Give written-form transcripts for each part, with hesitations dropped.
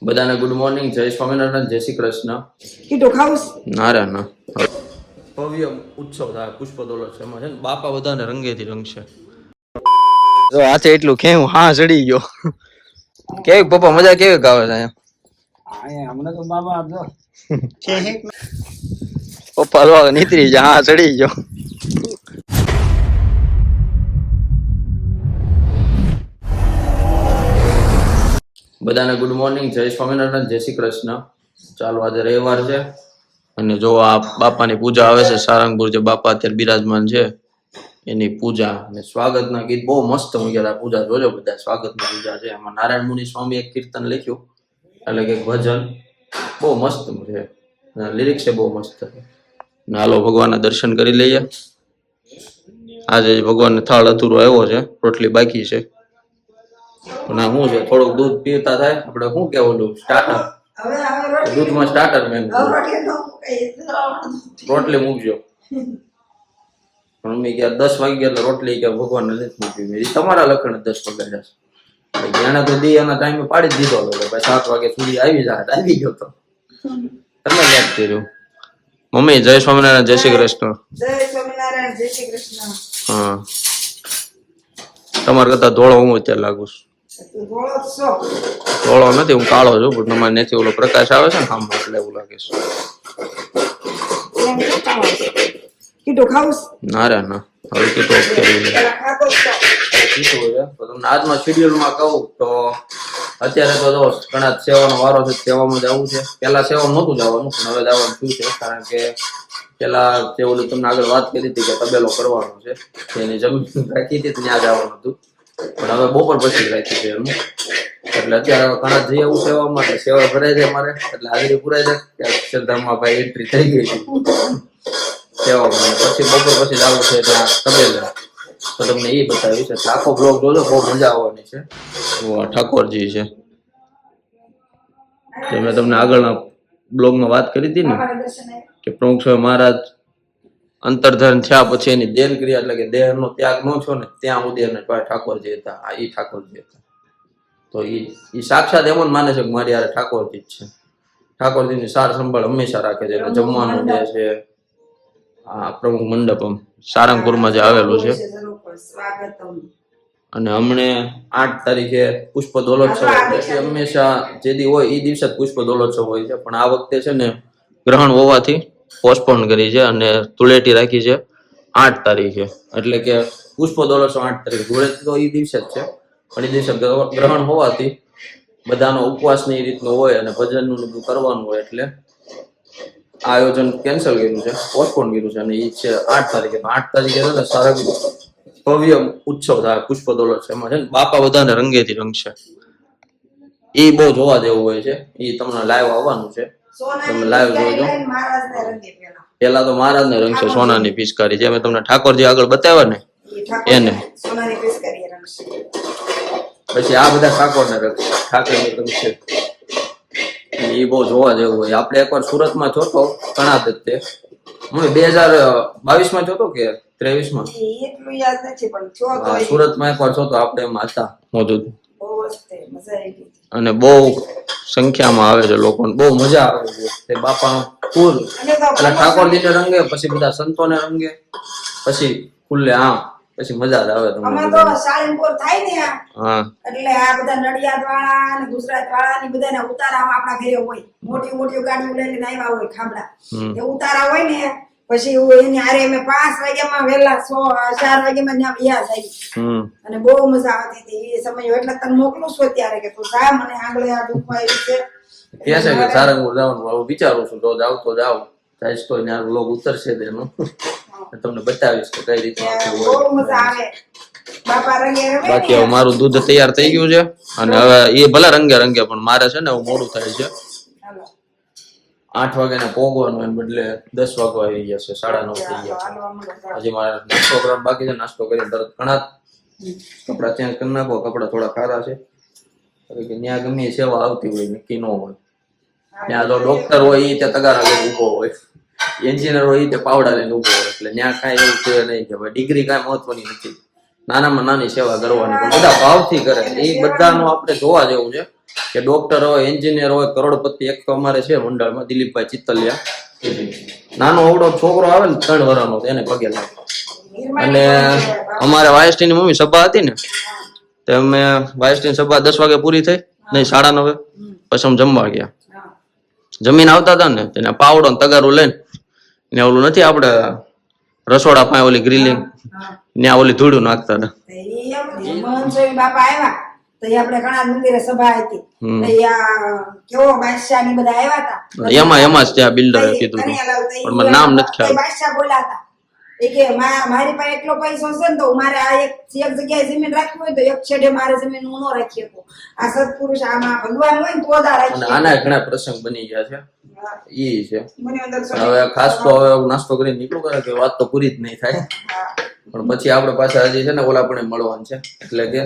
બધાને good morning, જય સ્વામિનારાયણ, જય શ્રી કૃષ્ણ. કીધું ખાવું ના રે ના. ભવ્ય ઉત્સવ થાય પુષ્પદોલન છે. એમાં છે ને બાપા બધાને રંગેથી રંગશે. જો હાથે એટલું કેવું હા ચડી ગયો. કેવી પપ્પા મજા કેવી આવે છે હમણાં તો બાબા જો પપ્પા જો નીતરી જાય હા ચડી ગયો. બધાને ગુડ મોર્નિંગ, જય સ્વામિનારાયણ, જય શ્રી કૃષ્ણ. ચાલો આજે રવિવાર છે અને જો આ બાપાની પૂજા આવે છે. સારંગપુર જે બાપા અત્યારે બિરાજમાન છે એની પૂજા અને સ્વાગતના ગીત બહુ મસ્ત મૂક્યા. પૂજા જોજો બધા, સ્વાગતની પૂજા છે. એમાં નારાયણ મુનિ સ્વામી એક કીર્તન લખ્યું, એટલે કે ભજન બહુ મસ્ત છે, લિરિક્સ છે બહુ મસ્ત છે. હાલો ભગવાનના દર્શન કરી લઈએ. આજે ભગવાનને થાળ અધૂરો આવ્યો છે, રોટલી બાકી છે. અને શું છે, થોડુંક દૂધ પીતા થાય. આપણે શું કેવું ઓલું સ્ટાર્ટર, દૂધમાં સ્ટાર્ટર મેં રોટલી મૂકજો. મમ્મી કે 10 વાગ્યા એટલે રોટલી કે ભગવાનને નથી મૂકવી. એ તમારા લખણ 10 વાગ્યા છે. એને તો દી એના ટાઈમે પાડી જ દીધો હતો. ભાઈ 7 વાગ્યા સુધી આવી જાય, આવી ગયો તો તમે યાદ કર્યું. મમ્મી જય સ્વામિનારાયણ, જય શ્રી કૃષ્ણ. જય સ્વામિનારાયણ, જય શ્રી કૃષ્ણ. હા, તમારા કરતા ધોળો હું અત્યારે લાગુ છું. ધોળો નથી, હું કાળો છું, પણ તમારે નથી ઓલો પ્રકાશ આવે છે ને આમ એટલે એવું લાગે છે. કીધું ખાવું ના રે ના, હવે કીધું તમને આજના શેડ્યુલમાં કહું તો અત્યારે તો જો ઘણા સેવાનો વારો છે, સેવામાં જવું છે. પેલા સેવા નહોતું જવાનું, પણ હવે જવાનું શું છે, કારણ કે પેલા જે ઓલું તમને આગળ વાત કરી હતી કે તબેલો કરવાનો છે, એની જમીન રાખી હતી ત્યાં જવાનું હતું, પણ હવે બપોર પછી રાખી છે એનું. એટલે અત્યારે ઘણા જઈ આવું સેવામાં, એટલે સેવા ભરાય છે મારે, એટલે હાજરી પુરાય છે કે અક્ષરધામમાં ભાઈ એન્ટ્રી થઈ ગઈ છે સેવામાં. પછી બપોર પછી જવું છે ત્યાં તબેલા, તો તમને એ બતાવીશ. એટલે આખો બ્લોગ જોજો, બહુ મજા આવવાની છે. ઠાકોરજી છે જે મેં તમને આગળના બ્લોગમાં વાત કરી હતી ને કે પ્રમુખ સ્વામી મહારાજ અંતર્ધાન થયા પછી એની દેન ક્રિયા, એટલે કે દેહનો ત્યાગ ન છો ને ત્યાં સુધી એને ઠાકોરજી હતા. આ ઈ ઠાકોરજી હતા. તો ઈ સાક્ષાત એમ જ માને છે કે મારી યાર ઠાકોરજી જ છે. ઠાકોરજીની સાર સંભાળ હંમેશા રાખે છે. એટલે જમવાનું જે છે આ પ્રમુખ મંડપમ સારંગપુરમાં જે આવેલું છે. અને હમણે 8 તારીખે પુષ્પ દોલોત્સવ એટલે હંમેશા જે દી હોય એ દિવસે જ પુષ્પ દોલોત્સવ હોય છે, પણ આ વખતે છે ને ગ્રહણ હોવાથી પોસ્ટપોન કરી છે અને ધૂળેટી રાખી છે 8 તારીખે. એટલે કે પુષ્પ દોલોત્સવ 8 તારીખે, ધૂળેટી તો એ દિવસે જ છે, પણ એ દિવસે ગ્રહણ હોવાથી બધાનો ઉપવાસની રીતનો હોય અને ભજનનું બધું કરવાનું હોય, એટલે આયોજન કેન્સલ કર્યું છે, પોસ્ટપોન કર્યું છે. અને એ છે 8 તારીખે. 8 તારીખે છે ને સારંગ ભવ્ય ઉત્સવ થાય પુષ્પદોલન છે. એમાં છે ને બાપા બધાને રંગેથી રંગશે. એ બહુ જોવા જેવું હોય છે. એ તમને લાઈવ આવવાનું છે, તમે લાઈવ જોજો. પેલા તો મહારાજ ને રંગશે સોનાની પિચકારી, જે મેં તમને ઠાકોરજી આગળ બતાવ્યા ને એને. પછી આ બધા ઠાકોર ને રંગશે, ઠાકોર ને રંગશે. એ બહુ જોવા જેવું હોય. આપણે એકવાર સુરતમાં જોતો ઘણા તે 2022માં જોતો કે 23માં સુરતમાં એકવાર જોતો આપણે, એમાં હતા મોજૂદ. અને બહુ સંખ્યામાં આવે છે લોકો, બહુ મજા આવે છે. બાપાનો ફૂલ એટલે ઠાકોરજીને રંગે, પછી બધા સંતોને રંગે, પછી ખુલ્લે આમ, પછી મજા જ આવે તમને. સાળંગપુર થાય ને હા, એટલે આ બધા નડિયાદ વાળા અને ગુજરાત વાળા ની બધાના ઉતારામાં આપણા ઘરે હોય. મોટી મોટી ગાડીઓ લઈને આવ્યા હોય ખાબડા, એ ઉતારા હોય ને પછી એની હારે અમે 5 વાગ્યામાં વેલા 4 વાગ્યામાં ત્યાં વ્યાસ આવી અને બહુ મજા આવતી હતી એ સમય. એટલે તને મોકલું છું અત્યારે કે તું જા, મને આગળ આ દુઃખમાં આવી છે કે છે કે સારંગપુર જવાનું વિચારું છું. તો જાવ તો જાવ, જાય તો ત્યાં લોગ ઉતરશે તેનું તમને બતાવીશ કે કઈ રીતે બહુ મજા આવે. બાપા રંગે રમે. બાકી હવે મારું દૂધ તૈયાર થઈ ગયું છે અને હવે એ ભલે રંગે રંગે, પણ મારે છે ને મોડું થાય છે. 8 વાગ્યાને પોગવાનું, એને બદલે 10 વાગવા આવી ગયા છે, 9:30 થઈ ગયા છે. હજી મારે નાસ્તો કરવાનો બાકી છે. નાસ્તો કરીને તરત ઘણા કપડા ચેન્જ કરી નાખો. કપડા થોડા ખારા છે, ત્યાં ગમે સેવા આવતી હોય નક્કી ન હોય. ત્યાં જો ડોક્ટર હોય એ ત્યાં તગારા લઈને ઉભો હોય, એન્જિનિયર હોય એ પાવડા લઈને ઉભો હોય. એટલે ત્યાં કાંઈ એવું છે નહીં કે ભાઈ ડિગ્રી કાંઈ મહત્વની નથી. નાનામાં નાની સેવા કરવાની, પણ બધા ભાવથી કરે. એ બધાનું આપણે જોવા જેવું છે. કે ડોક્ટર હોય, એન્જિનિયર હોય, કરોડપતિ એક તો અમારે છે મંડળમાં, દિલીપભાઈ ચિત્તલિયા. નાનો અવડો છોકરો આવે ને 3 વર્ષનો એને પગે લાગે. અને અમારે વાયસટી ની મમ્મી સભા હતી ને, તો અમે વાયસટી ની સભા 10 વાગે પૂરી થઈ, નહીં 9:30, પછી અમે જમવા ગયા. જમીન આવતા હતા ને તેને પાવડો ને તગારું લઈને ને ઓલું નથી આપણે રસોડા પાસે ઓલી ગ્રીલિંગ ત્યાં ઓલી ધૂળું નાખતા હતા. બાપા આવ્યા તો આપણે ઘણા મંદિરે સભા હતી, કેવો બાદશાહ ની બધા આવ્યા હતા, એમાં જ ત્યાં બિલ્ડરે કીધું પણ મને નામ નથી ખ્યાલ. બાદશાહ બોલાતા એ કે મારી પાસે એટલો પૈસો છે ને તો મારે આ એક જગ્યાએ જમીન રાખવી હોય તો એક છેડે મારે જમીન હું ન રાખી શકું. આ સત્પુરુષ આમાં ભગવાન હોય ને તો જ રાખી. આના ઘણા પ્રસંગ બની ગયા છે. ઈ છે હવે ખાસ તો હવે નાસ્તો કરીને નીકળું કરે કે વાત તો પૂરી જ નહીં થાય, પણ પછી આપણે પાછા હજી છે ને ઓલા પણ મળવાનું છે, એટલે કે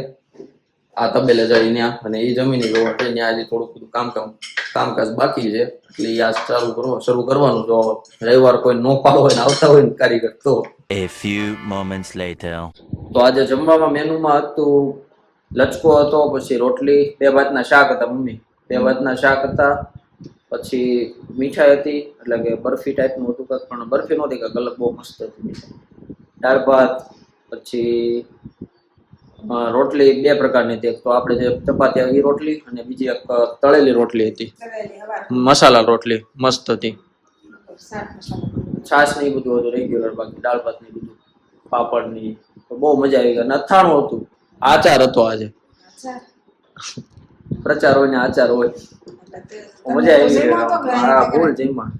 આ તબેલે જઈ ત્યાં અને એ જમીન જોવા છે ત્યાં હજી થોડુંક બધું કામકાજ બાકી છે, એટલે એ આ શરૂ કરવાનું. જો રવિવાર કોઈ નો પાડો હોય ને આવતા હોય ને કારીગર તો. A few moments later. તો આજે જમવામાં મેનુમાં હતું લચકો હતો, પછી રોટલી, 2 ભાતના શાક હતા મમ્મી, 2 ભાતના શાક હતા, પછી મીઠાઈ હતી, એટલે કે બરફી ટાઈપનું હતું કાંઈક, પણ બરફી નહોતી કાંઈક અલગ, બહુ મસ્ત હતી. દાળ ભાત, પછી રોટલી 2 પ્રકારની હતી, એક તો આપણે જે ચપાતી એ રોટલી અને બીજી એક તળેલી રોટલી હતી, મસાલા રોટલી મસ્ત હતી. છાશ ને એ બધું હતું રેગ્યુલર, બાકી દાળ ભાત ને બધું, પાપડ ની, બહુ મજા આવી ગઈ. અથાણું હતું, આચાર હતો આજે, પ્રચાર હોય ને આચાર હોય, મજા આવી ગઈ. હા ફૂલ જઈમાં,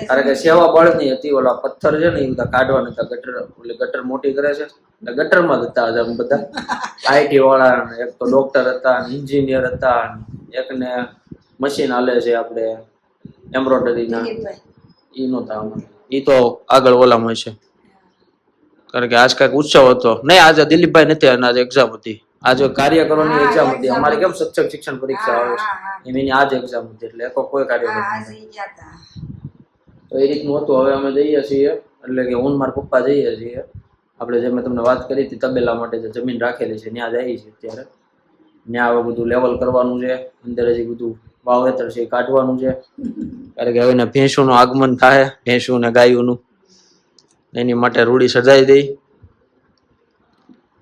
કારણ કે સેવા બળની હતી. ઓલા પથ્થર છે ને એ બધા કાઢવાના હતા, ગટર મોટી કરે છે, ગટરમાં જ હતા અમે બધા. આઈટી વાળા, એક તો ડોક્ટર હતા, એન્જિનિયર હતા, એકને મશીન હાલે છે આપણે એમ્બ્રોઇડરી ના, ઈ નહોતા અમારે. ઈ તો આગળ ઓલામાં છે, કારણ કે આજ કઈક ઉત્સવ હતો નહીં. આજે દિલીપભાઈ નથી અને આજે એક્ઝામ હતી, આજે કાર્યકરોની એક્ઝામ હતી. અમારે કેમ સક્ષમ શિક્ષણ પરીક્ષા આવે છે એમ, એની આજે એક્ઝામ હતી, એટલે કોઈ કાર્યક્રમ તો એ રીતનું હતું. હવે અમે જઈએ છીએ, એટલે કે હું મારા પપ્પા જઈએ છીએ આપણે, જે મેં તમને વાત કરી હતી તબેલા માટે જે જમીન રાખેલી છે ત્યાં જઈએ છીએ અત્યારે. ત્યાં હવે બધું લેવલ કરવાનું છે, અંદર હજી બધું વાવેતર છે કાઢવાનું છે, કારણ કે હવે ભેંસોનું આગમન થાય, ભેંસું ને ગાયોનું, એની માટે રૂડી સજાઈ દઈ.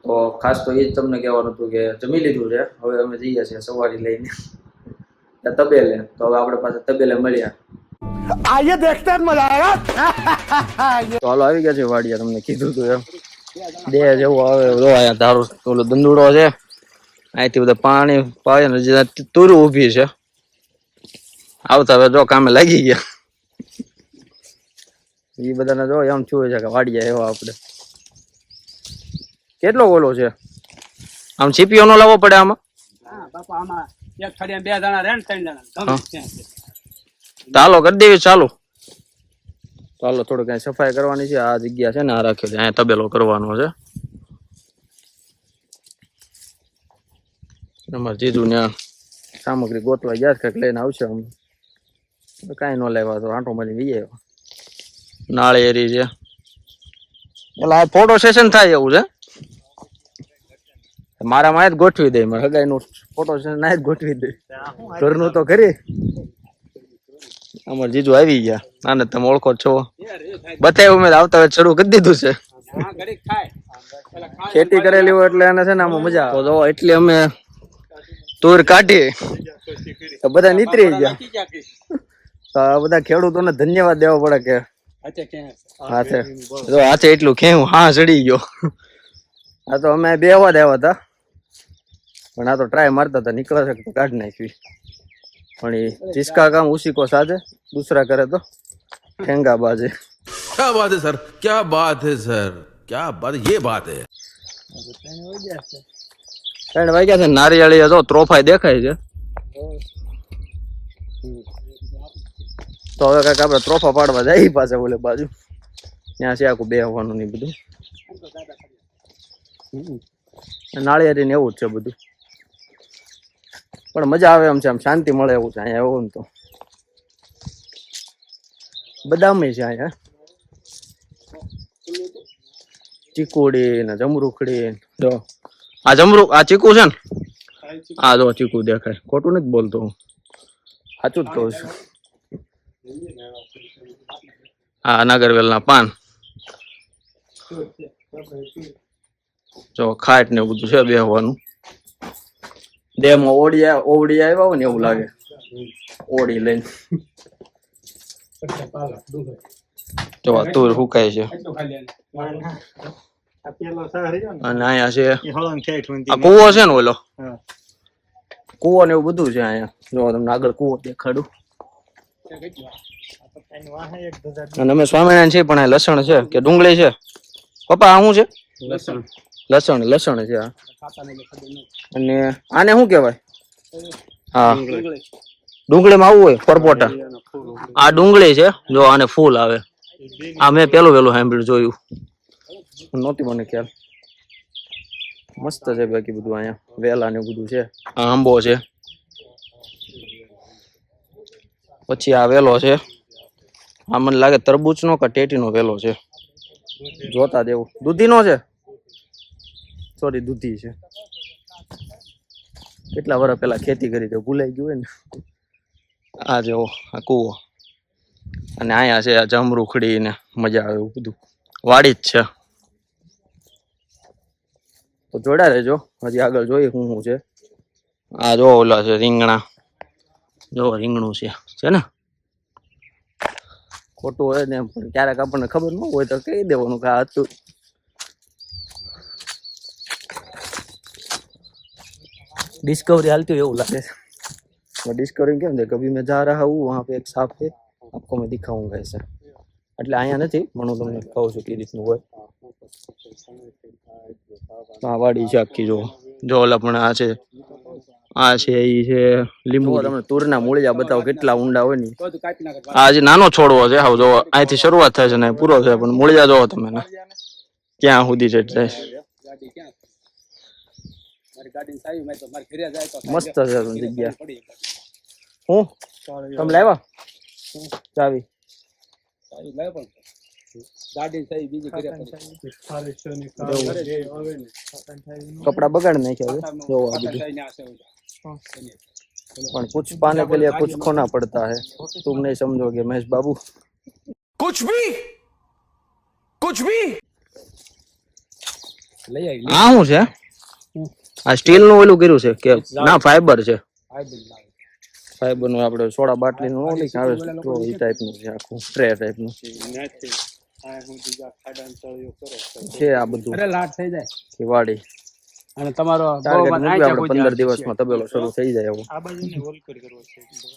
તો ખાસ તો એ જ તમને કહેવાનું હતું કે જમી લીધું છે, હવે અમે જઈએ છીએ સવારી લઈને તબેલે. તો હવે આપણે પાછા તબેલે મળ્યા. आइए देखते हैं मजा आएगा. તો હાલો આવી ગયા છે વાડિયા, તમને કીધું તું એમ 2 જેવું આવે. રોવાયા ધારો ઓલો દંડુડો છે, અહીંથી બધા પાણી પાવે ને તુરું ઊભી છે. આવતા હવે જો કામે લાગી ગયા. એ બધાને જો એમ છું છે કે વાડિયા એવા આપણે કેટલો ઓલો છે. આમ સીપીઓ નો લાવવો પડે આમાં. બાપા આમાં એક ફળિયા 2 જણા રહે ને 3 જણા ચાલો કરી દેવી. ચાલો ચાલો થોડું કઈ સફાઈ કરવાની છે. આ જગ્યા છે ને આ રાખી છે, અહીંયા તબેલો કરવાનો છે. અમારે જીજુ ને સામગ્રી ગોતવા ગયા કંઈક લઈને આવશે. અમે કઈ ન લેવા તો આંટો મારી લઈ આવ્યો. નાળિયેરી છે, ઓલા ફોટો સેશન થાય એવું છે. મારા માં જ ગોઠવી દે, મારા હગાઈ નું ફોટો સેશન ના જ ગોઠવી દે. ઘરનું તો કરી. અમારે જીજુ આવી ગયા, આને તમે ઓળખો છો, બતાવ્યું મેં આવતા શરૂ કરી દીધું છે. ખેતી કરેલી હોય એટલે એને છે ને આમાં મજા આવે. તો એટલે અમે તુર કાઢી તો બધા નીતરી ગયા. તો આ બધા ખેડૂતોને ધન્યવાદ દેવો પડે કે હાથે એટલું ખેવું હા ચડી ગયો. આ તો અમે 2 વાર આવ્યા હતા, પણ આ તો ટ્રાય મારતા હતા, નીકળે છે તો કાઢ નાખી. પણ એ जिसका काम उसी को साजे, दूसरा करे तो ठेंगा बाजे. क्या बात है सर, क्या बात है सर, क्या बात, ये बात है. 3 વાગ્યા છે. નારિયેળી જો ત્રોફાઈ દેખાય છે. તો હવે કાંઈક આપણે ત્રોફા પાડવા જઈએ પાસે ઓલે બાજુ, ત્યાં છે આખું બેહવાનું ને બધું. નાળિયેરી ને એવું જ છે બધું, પણ મજા આવે એમ છે, આમ શાંતિ મળે એવું છે અહીંયા. એવું તો બદામ છે અહીંયા, ચીકુડી ને જમરૂખડી. જો આ જમરૂખ, આ ચીકુ છે ને, આ જો ચીકુ દેખાય, ખોટું નથી બોલતો હું, સાચું જ કહું છું. આ નાગરવેલના પાન જો, ખાટ ને બધું છે બેહવાનું. ડેમમાં ઓવડી આવ્યા હોય ને એવું લાગે, ઓડી લઈને. જો આ તુર સુકાય છે અને અહીંયા છે આ કૂવો છે ને, ઓલો કૂવો ને એવું બધું છે અહીંયા. જો તમને આગળ કૂવો દેખાડું. અને અમે સ્વામિનારાયણ છીએ, પણ આ લસણ છે કે ડુંગળી છે પપ્પા? આ શું છે? લસણ છે આ. અને આને શું કહેવાય? હા, ડુંગળીમાં આવું હોય પરપોટા. આ ડુંગળી છે જો, આને ફૂલ આવે. આ મેં પેલું સાંભળ્યું, જોયું નહોતી મને ખ્યાલ. મસ્ત છે બાકી બધું અહીંયા, વેલા ને બધું છે. આ આંબો છે, પછી આ વેલો છે. આ મને લાગે તરબૂચ નો કે ટેટી નો વેલો છે, જોતા દેવું. દૂધી નો છે, સોરી દૂધી છે. કેટલા વર્ષ પેલા ખેતી કરી તો ભૂલાઈ ગયું હોય ને. આ જેવો આ કૂવો, અને અહીંયા છે આ જાંબુખડી ને મજા આવે એવું બધું, વાડી જ છે. તો જોડા રહેજો, હજી આગળ જોઈએ શું શું છે. આ જો ઓલા છે રીંગણા, જો રીંગણું છે ને. ખોટું હોય ને પણ ક્યારેક આપણને ખબર ન હોય તો કહી દેવાનું કે આ હતું. डिस्कवरी हालती है, लागे डिस्कवरी केम थे, कभी मैं जा रहा हूँ वहाँ पे एक सांप है, आपको मैं दिखाऊंगा ऐसे. એટલે અહીંયા નથી પણ હું તમને કહું છું કે રીતનું હોય. આ વાડી છે આખી, જો ઓલા પણ આ છે ઈ છે લીંબુ. તમને તુરના મૂળિયા બતાવો કેટલા ઊંડા હોય ને. આ જે નાનો છોડવો છે, હાવ જો અહીંથી શરૂઆત થાય છે ને પૂરો થાય, પણ મૂળિયા જોવો તમે ને ક્યાં સુધી છે જાય. મસ્ત છે જગ્યા. હું તમે લાવ્યા ચાવી? कपड़ा बगाड़ नाख्या है, पर कुछ पाने के लिए कुछ खोना पड़ता है. तुम नहीं समझोगे महेश बाबू. कुछ भी આ શું છે? આ સ્ટીલ નું ઓલું કર્યું છે કે ના ફાઈબર છે? ફાઈબર નું આપણે સોડા બાટલી નું ઓલી આવે તો એ ટાઈપ નું છે, આખું ટ્રે ટાઈપ નું છે આ બધું. અરે લાટ થઈ જાય કે વાડી અને તમારો આપણે 15 દિવસમાં તબેલો શરૂ થઈ જાય એવો.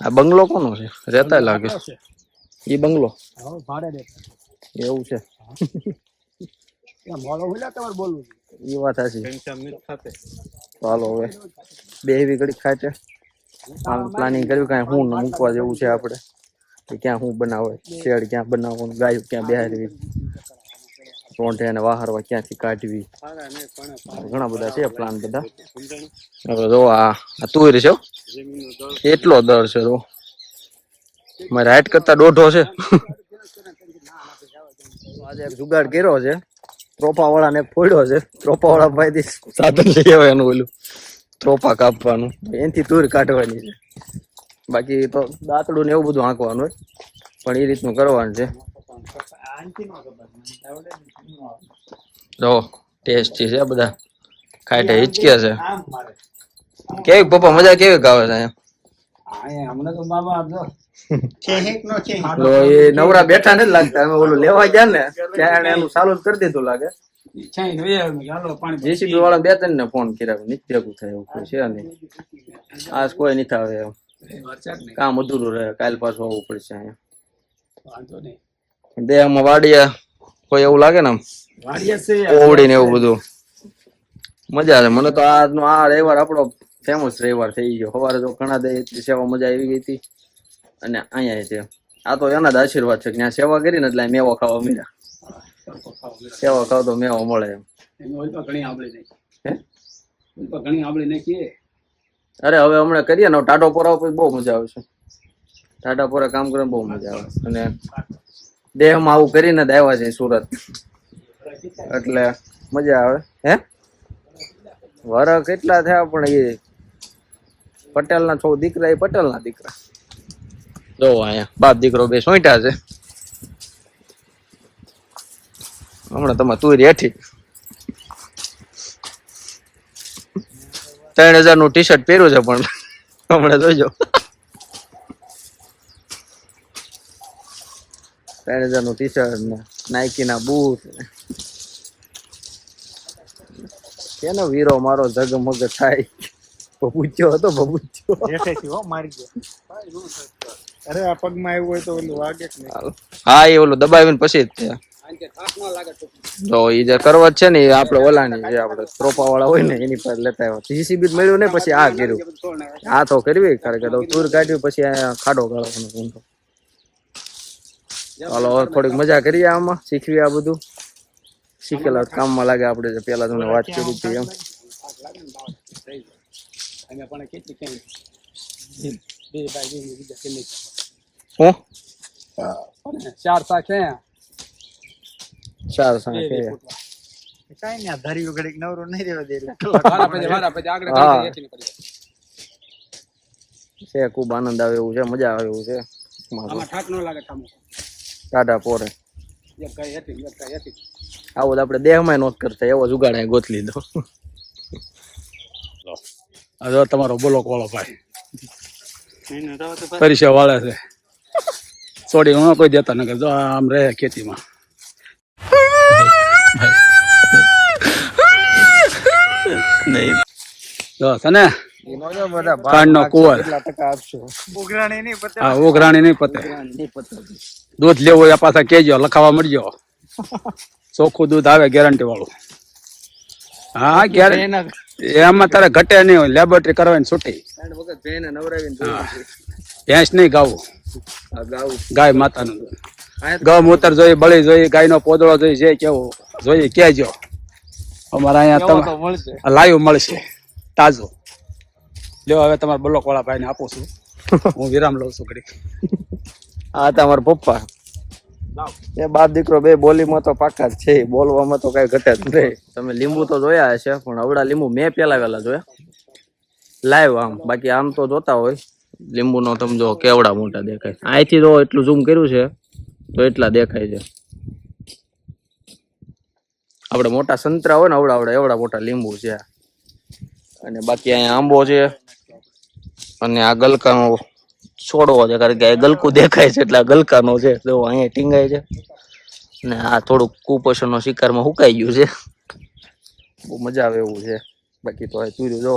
આ બંગલો કોનો છે? રહેતા લાગે એ બંગલો એવું છે. એ વાત સાચી. ચાલો હવે બે એવી ઘડી ખાય છે. પ્લાનિંગ કર્યું કાંઈ હું મૂકવા જેવું છે આપણે, કે ક્યાં હું બનાવે, શેડ ક્યાં બનાવવાનું, ગાયો ક્યાં બેહારવી, રોંઢે અને વાહરવા ક્યાંથી કાઢવી, ઘણા બધા છે પ્લાન બધા. હવે જો આ તુર છે, એટલો દર છે તો મારે હાઈટ કરતા દોઢો છે. આજે એક જુગાડ કર્યો છે, ત્રોપા વાળા ને ફોડ્યો છે. ત્રોપા વાળા ભાઈ સાધન લઈ આવે એનું ઓલું ત્રોપા કાપવાનું, એનથી તુર કાઢવાની છે. બાકી તો દાંતડું ને એવું બધું હાંકવાનું હોય, પણ એ રીતનું કરવાનું છે. જો ટેસ્ટી છે બધા, ખાઈ હિચકે છે. કેવી પપ્પા મજા કેવી આવે છે અહીંયા? એ નવરા બેઠા નથી લાગતા, અમે ઓલું લેવા ગયા ને ત્યાં એનું ચાલુ જ કરી દીધું લાગે. જેસીબી વાળા 2-3 ને ફોન કર્યા, નથી ભેગું થાય એવું કોઈ છે નહીં. આજ કોઈ નથી આવે, કામ અધૂરું રહે, કાલ પાછું આવવું પડશે અહીંયા. દેહમાં વાડિયા કોઈ એવું લાગે ને આમ ઓવડી ને એવું બધું મજા આવે. મને તો આજનો આ રવિવાર આપણો ફેમસ રવિવાર થઈ ગયો. સવારે તો ઘણા દે સેવા મજા આવી ગઈ હતી, અને અહીંયા છે આ તો એના જ આશીર્વાદ છે. ત્યાં સેવા કરી ને એટલે મેવો ખાવા મળ્યા. સેવા ખાવ તો મેવો મળે એમ. અરે હવે હમણાં કરીએ ને ટાઢો પોરા ઉપર બહુ મજા આવે છે. ટાઢા પોરા કામ કરે બહુ મજા આવે, અને દેહમાં આવું કરીને જ આવ્યા છે સુરત, એટલે મજા આવે. હે વર કેટલા થયા પણ એ પટેલના છો દીકરા એ પટેલના દીકરા. જો અહીંયા બાપ દીકરો બે સોંટ્યા છે. હમણાં તમારે તુરી હેઠી 3000 નું ટી શર્ટ પહેર્યું છે પણ હમણાં જોઈજો 3000 નું ટી શર્ટ ને નાઇકી ના બૂટ કેનો વીરો મારો જગમગ થાય. બબુચ્યો હતો બબુચ્યો. હેઠેથી હો મારી ગયો. અરે આ પગમાં આવ્યું હોય તો ઓલું વાગે કે નહીં? હા એ ઓલું દબાવીને પછી જ તે આંકે થાક ન લાગે તો જો એ જે કરવા જ છે ને એ આપણે ઓલાની જે આપણે ત્રોપા વાળા હોય ને એની પર લેતા આવ્યા. જીસીબી મળ્યું ને પછી આ કર્યું. આ તો કરવી ખરેખર તો ટૂર કાઢ્યું પછી આ ખાડો ગાળવાનો ઊંધો. ચાલો હવે થોડીક મજા કરીએ આમાં શીખવી આ બધું શીખેલા કામમાં લાગે આપણે જે પેલા તમને વાત કરી હતી એમ. અમે પણ કેટલી કેમ બે ભાઈ બે બીજા કે નહીં હું ચાર સાક છે 4 સાંકે કાંઈ નહીં, આ ધારી ઘડીક નવરો નહીં રહેવા દે એટલે વારા પછી આગળ હા. એથી નીકળી છે ખૂબ આનંદ આવે એવું છે મજા આવે એવું છે આમાં થાક ન લાગે કામો ટાટા પોરે એક કઈ હતી એક કઈ હતી આવું તો આપણે દેહમાં નોટ કરતા એવો જુગાડ અહીં ગોત લીધો. આ જો તમારો બ્લોક વાળો ભાઈ પરીક્ષા વાળા છે છોડી હું કોઈ દેતા નકર જો આમ રહે ખેતીમાં જો તને કાંડનો કુંવર ઉઘરાણી નહીં પતે. હા ઉઘરાણી નહીં પતે દૂધ લેવું હોય પાછા કેજો લખાવા મળજો ચોખ્ખું દૂધ આવે ગેરંટી વાળું. હા ગેરંટી એમાં તારે ઘટે નહીં હોય લેબોરેટરી કરવાની છૂટી. ભેંસ નહીં ગાવું ગાય માતાનું ગૌમૂત્ર જોઈએ બળી જોઈએ ગાયનો પોદળો જોઈએ જે કેવું જોઈએ કેજો અમારે અહીંયા લાઈવ મળશે તાજો. લ્યો હવે તમારા બ્લોક વાળા ભાઈને આપું છું હું વિરામ લઉં છું ઘડીક. આ તમારા પપ્પા એ બાપ દીકરો બે બોલીમાં તો પાકા જ છે બોલવામાં તો કઈ ઘટે જ નહીં. તમે લીંબુ તો જોયા હશે પણ અવડા લીંબુ મેં પેલા વેલા જોયા લાઈવ આમ બાકી આમ તો જોતા હોય લીંબુ નો તમે જો કેવડા મોટા દેખાય અહીંથી જો એટલું ઝૂમ કર્યું છે તો એટલા દેખાય છે. આપણે મોટા સંતરા હોય ને અવડા એવડા મોટા લીંબુ છે અને બાકી અહીંયા આંબો છે અને આ ગલકાનો છોડવો છે કારણ કે આ ગલકું દેખાય છે એટલે આ ગલકાનો છે જો અહીંયા ટીંગાય છે ને આ થોડુંક કુપોષણનો શિકારમાં હુકાઈ ગયું છે બહુ મજા આવે એવું છે. બાકી તો તુર્યું જો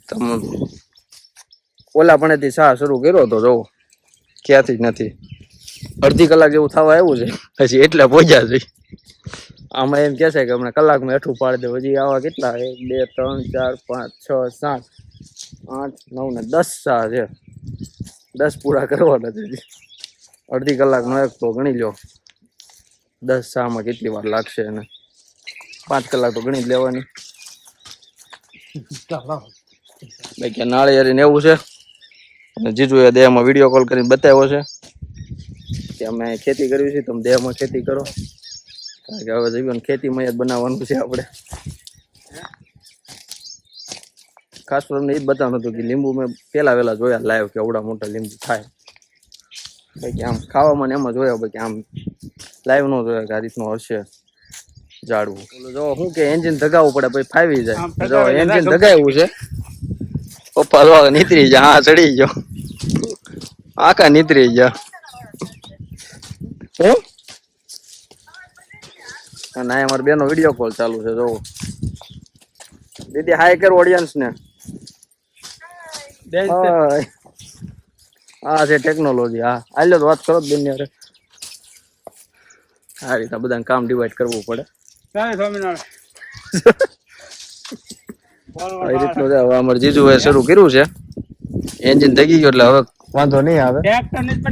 તમે ઓલા પણેથી શા શરૂ કર્યો તો જો ક્યાંથી જ નથી અડધી કલાક જેવું થવા આવ્યું છે પછી એટલે પહોંચ્યા છે. આમાં એમ કે છે કે હમણાં કલાકમાં હેઠું પાડી દે હજી આવા કેટલા 1 2 3 4 5 6 7 8 9 ને 10 સા છે 10 પૂરા કરવાના છે. અડધી કલાકનો એક તો ગણી લો 10 સામાં કેટલી વાર લાગશે અને 5 કલાક તો ગણી જ લેવાની. બાકી નાળિયેરી ને એવું છે અને જીજુએ દેહમાં વિડીયો કોલ કરીને બતાવ્યો છે કે અમે ખેતી કરવી છે તમે દેહમાં ખેતી કરો કારણ કે હવે જીવન ખેતીમાં જ બનાવવાનું છે આપણે. ખાસ તમને એ જ બતાવવાનું હતું કે લીંબુ મેં પેલા વેલા જોયા લાઈવ કે આવડા મોટા લીંબુ થાય બાકી આમ ખાવામાં ને એમાં જોયા બાકી આમ લાઈવ નો જોયા કે આ રીતનું હશે ઝાડવું. જો શું કે એન્જિન ધગાવવું પડે પછી ફાવી જાય. જો એન્જિન ધગાવ્યું છે પપ્પા જો નીતરી જા હા ચડી ગયો આખા નીતરી ગયા. અને અમારા બેનો વિડીયો કોલ ચાલુ છે જો દીદી હાય કર ઓડિયન્સ ને. હા છે ટેકનોલોજી હા હાલ્યો તો વાત કરો જ બેન યાર આ રીતે બધાને કામ ડિવાઈડ કરવું પડે. એ રીતનું છે. હવે અમારે જીજુએ શરૂ કર્યું છે એન્જિન થઈ ગયું એટલે હવે વાંધો નહીં આવે.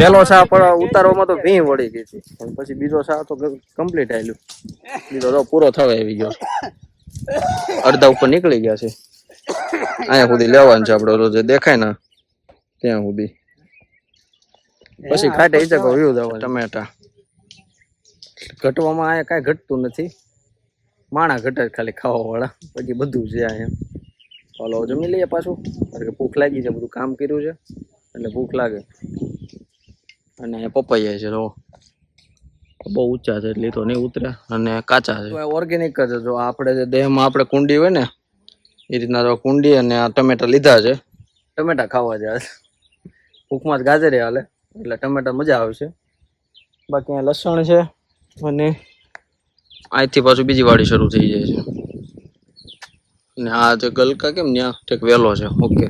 પેલો સા પણ ઉતારવામાં તો ભી વળી ગઈ હતી પણ પછી બીજો સા તો કમ્પ્લીટ આવેલું બીજો તો પૂરો થવા આવી ગયો અડધા ઉપર નીકળી ગયા છે. અહીંયા સુધી લેવાનું છે આપડે રોજ દેખાય ને ત્યાં સુધી પછી ખાટે ઈચકો વ્યૂ દેવા. ટમેટા ઘટવામાં અહીંયા કાંઈ ઘટતું નથી માણા ઘટે ખાલી ખાવા વાળા બાકી બધું છે અહીંયા ચાલો જમી લઈએ પાછું, કારણ કે ભૂખ લાગી છે, બધું કામ કર્યું છે એટલે ભૂખ લાગે. અને પપૈયા છે, જો બહુ ઊંચા છે એટલે તો નહીં ઉતરે, અને કાચા છે. ઓર્ગેનિક જ જો આપણે જે દેહમાં આપણે કુંડી હોય ને એ રીતના તો કુંડી અને આ ટમેટા લીધા છે. ટમેટા ખાવા જાય ભૂખમાં જ ગાજરે હાલે એટલે ટમેટા મજા આવશે. બાકી અહીંયા લસણ છે અને અહીંથી પાછું બીજી વાડી શરૂ થઈ જાય છે. ને આ જે ગલકા કેમ ત્યાં ઠેક વેલો છે. ઓકે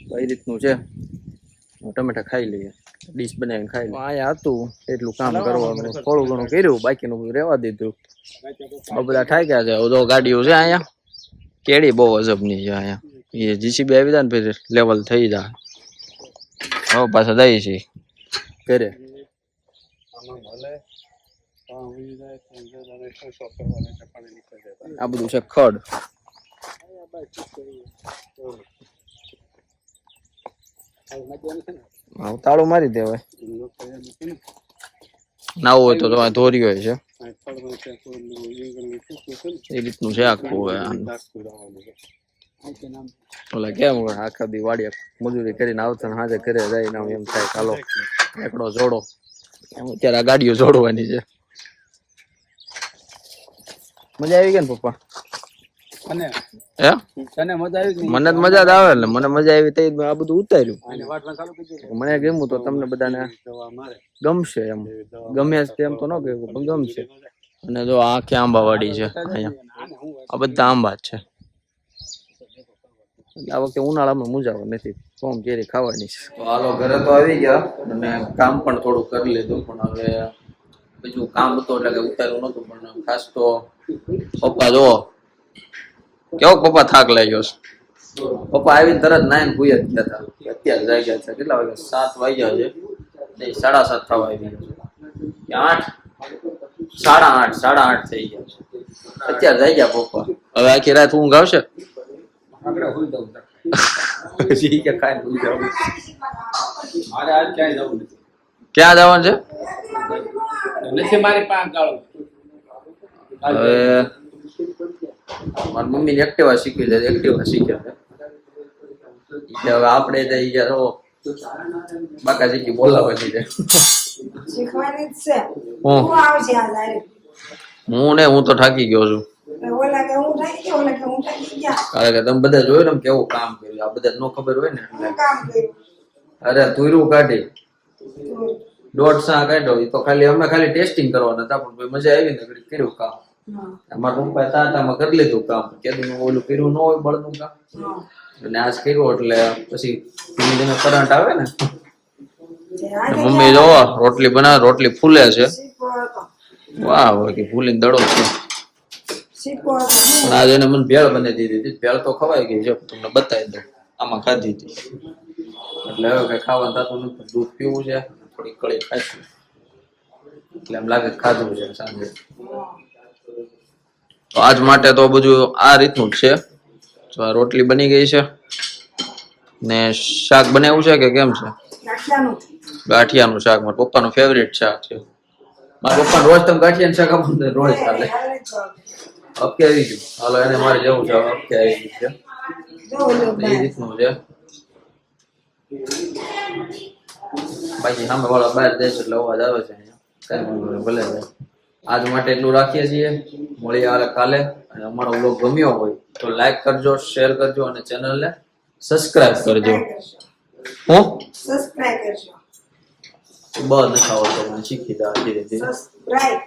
તો એ રીતનું છે. ટમેટા ખાઈ લઈએ, ડીશ બનાવીને ખાઈ લઈએ. અહીંયા હતું એટલું કામ કરવાનું, થોડું ઘણું કર્યું, બાકીનું બધું રહેવા દીધું. બધા ઠાક્યા છે. તો ગાડીઓ છે અહીંયા, કેડી બહુ અજબની છે અહીંયા. એ જીસીબી આવી જાય ને પછી લેવલ થઈ જાય. હવે પાછા જઈએ છીએ ઘરે. આ બધું છે ખડ. તાળું મારી દેવાય, ના હોય તો તમારે ધોરી હોય છે એ રીતનું છે આખું. ઓલા કેમ આખા દી વાડી મજૂરી કરીને આવતા ને હાજર ઘરે જઈને એમ થાય ચાલો એકડો જોડો. એમ અત્યારે આ ગાડીઓ જોડવાની છે. મજા આવી ગઈ ને પપ્પા? અને હે તને મજા આવી? મને જ મજા જ આવે એટલે મને મજા આવી તો આ બધું ઉતાર્યું. મને ગમ્યું તો તમને બધાને ગમશે. એમ ગમે તેમ તો ન કહેવું પણ ગમશે. અને જો આખી આંબાવાડી છે અહીંયા, આ બધા આંબા જ છે. આ વખતે ઉનાળામાં મુજાવા નથી, કોમ કેરી ખાવાની છે. તો હાલો ઘરે તો આવી ગયા અને કામ પણ થોડું કરી લીધું, પણ હવે બીજું કામ હતું એટલે કે ઉતાર્યું નતું. પણ ખાસ તો પપ્પા જો કેવો પપ્પા થાક લાગ્યો છે. પપ્પા આવીને તરત નાઈને ભૂઈ જ ગયા હતા. અત્યારે જાગ્યા છે. કેટલા વાગ્યા? 7 વાગ્યા છે. નહીં 7:30 થવા આવી ગયા છે. 8, 8:30 થઈ ગયા છે. અત્યારે જાગ્યા પપ્પા. હવે આખી રાત ઊંઘ આવશે? પછી કે કાંઈ ભૂલી જાવ. મારે આજ ક્યાંય જવું નથી. ક્યાં જવાનું છે? નથી મારી પાસે ગાળો. હવે મારી મમ્મીને એક્ટિવા શીખવી છે, એક્ટિવા શીખ્યા છે. હવે આપણે જઈ ગયા તો બાકા શીખી બોલાવવાની છે. શીખવાની જ છે. હું હું આવશે આ જારે. હું તો થાકી ગયો છું. ઓલા કે હું થાકી ગયો, ઓલા કે હું થાકી ગયા. કારણ કે તમે બધા જોયું ને કેવું કામ કર્યું. આ બધા નો ખબર હોય ને એટલે. શું કામ કર્યું? અરે તુર્યું કાઢી, 1.5 સા કાઢ્યો. એ તો ખાલી અમે ખાલી ટેસ્ટિંગ કરવાના હતા, પણ મજા આવી ને ઘડીક કર્યું કામ. અમારા પપ્પા તાતામાં કરી લીધું કામ. કેદું ઓલું કર્યું ન હોય બળનું કામ, અને આજ કર્યું એટલે પછી ધીમે ધીમે કરંટ આવે ને. મમ્મી જોવો રોટલી બનાવે, રોટલી ફૂલે છે. વાહ કે ફૂલીને દડો છે. પણ આજે એને મને ભેળ બનાવી દીધી હતી. ભેળ તો ખવાઈ ગઈ છે, તમને બતાવી દઉં. આમાં ખાધી હતી એટલે હવે કઈ ખાવાનું થતું નથી. દૂધ પીવું છે, થોડી કળી ખાઈશું એટલે એમ લાગે ખાધું છે સાંજે. તો આજ માટે તો બધું આ રીતનું જ છે. તો આ રોટલી બની ગઈ છે ને શાક બનાવ્યું છે કે કેમ છે? ગાંઠિયાનું શાક. મારા પપ્પાનું ફેવરેટ શાક છે. મારા પપ્પા રોજ તમે ગાંઠિયાનું શાક આપો ને રોજ ચાલે. હપ્તે આવી ગયું. હાલો એને મારે જવું છે. હપ્તે આવી ગયું છે. એ રીતનું છે. બાકી સામે વાળા બહાર જાય છે એટલે અવાજ આવે છે અહીંયા. કઈ વાંધો નહીં, ભલે જાય. આજ માટે એટલું રાખીએ છીએ. મળીએ હાલે કાલે. અને અમારો વ્લોગ ગમ્યો હોય તો લાઈક કરજો, શેર કરજો અને ચેનલને સબસ્ક્રાઇબ કરજો. હું સબસ્ક્રાઇબ કરજો. બસ નથી આવડતો, મને શીખી દા ધીરે ધીરે. સબસ્ક્રાઇબ